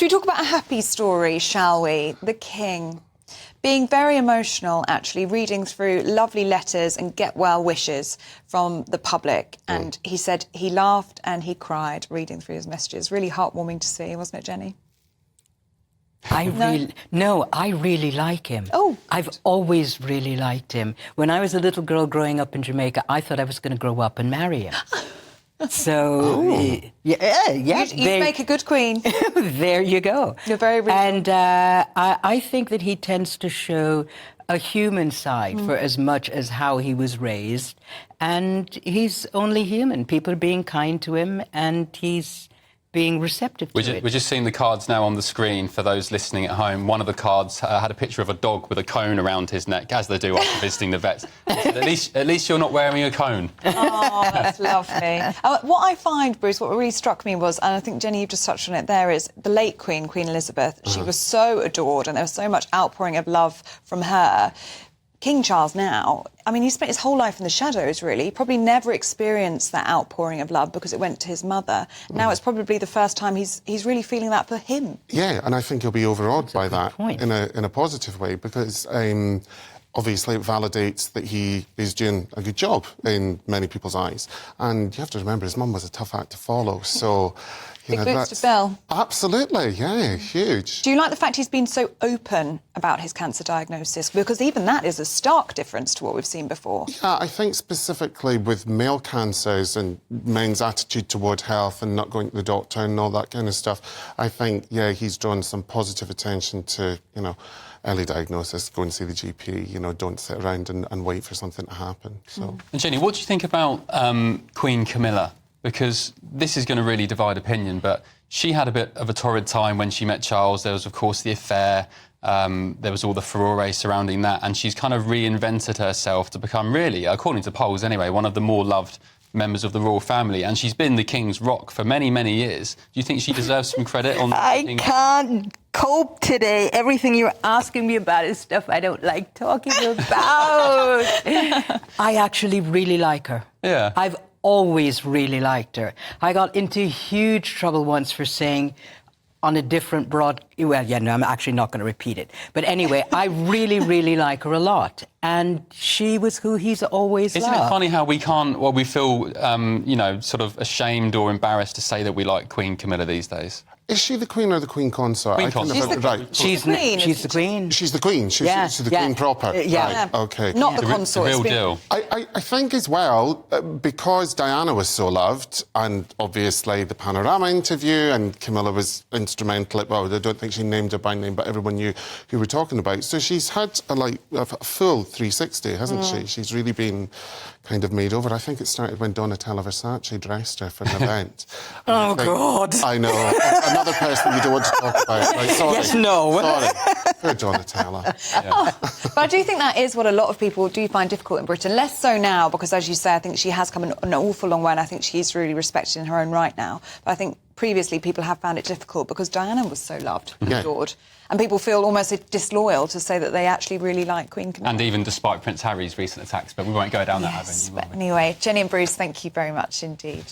Should we talk about a happy story, shall we? The King. Being very emotional, actually, reading through lovely letters and get-well wishes from the public. And he said he laughed and he cried reading through his messages. Really heartwarming to see, wasn't it, Jenny? I really like him. Oh, I've always really liked him. When I was a little girl growing up in Jamaica, I thought I was going to grow up and marry him. So, yeah. You'd make a good queen. There you go. You're very real. And I think that he tends to show a human side for as much as how he was raised. And he's only human. People are being kind to him, and he's being receptive to it. We're just seeing the cards now on the screen for those listening at home. One of the cards had a picture of a dog with a cone around his neck, as they do after visiting the vets. At least you're not wearing a cone. Oh, that's lovely. What I find, Bruce, what really struck me was, and I think, Jenny, you've just touched on it there, is the late Queen, Queen Elizabeth. She was so adored, and there was so much outpouring of love from her. King Charles now, I mean, he spent his whole life in the shadows, really. He probably never experienced that outpouring of love because it went to his mother. Now it's probably the first time he's really feeling that for him. Yeah, and I think he'll be overawed by that in a positive way, because obviously it validates that he is doing a good job in many people's eyes. And you have to remember, his mum was a tough act to follow, so... Big boots to fill. Absolutely, yeah, huge. Do you like the fact he's been so open about his cancer diagnosis? Because even that is a stark difference to what we've seen before. Yeah, I think specifically with male cancers and men's attitude toward health and not going to the doctor and all that kind of stuff, I think, yeah, he's drawn some positive attention to, you know, early diagnosis, go and see the GP, you know, don't sit around and wait for something to happen. So. And Jenny, what do you think about Queen Camilla? Because this is going to really divide opinion, but she had a bit of a torrid time when she met Charles. There was, of course, the affair. There was all the furore surrounding that, and she's kind of reinvented herself to become, really, according to polls anyway, one of the more loved members of the royal family, and she's been the King's rock for many, many years. Do you think she deserves some credit on... I can't cope today. Everything you're asking me about is stuff I don't like talking about. I actually really like her. Yeah. I've always really liked her. I got into huge trouble once for saying on a different I'm actually not going to repeat it. But anyway, I really, really like her a lot. And she was who he's always loved. Isn't it funny how we feel, you know, sort of ashamed or embarrassed to say that we like Queen Camilla these days? Is she the Queen or the Queen Consort? Queen Consort. She's the Queen. She's the Queen. She's the Queen. She's the Queen proper. Yeah. Right, OK. Not the consort. The real deal. I think as well, because Diana was so loved, and obviously the Panorama interview, and Camilla was instrumental, well, I don't think she named her by name, but everyone knew who we're talking about. So she's had a full 360, hasn't she? She's really been kind of made over. I think it started when Donatella Versace dressed her for an event. Oh, God. I know. Another person you don't want to talk about. Right, sorry. Yes, no. Sorry. Poor Donatella. Yeah. But I do think that is what a lot of people do find difficult in Britain. Less so now, because, as you say, I think she has come an awful long way, and I think she's really respected in her own right now. But I think previously people have found it difficult because Diana was so loved and adored. And people feel almost disloyal to say that they actually really like Queen Camilla. And even despite Prince Harry's recent attacks, but we won't go down that avenue. But anyway, Jenny and Bruce, thank you very much indeed.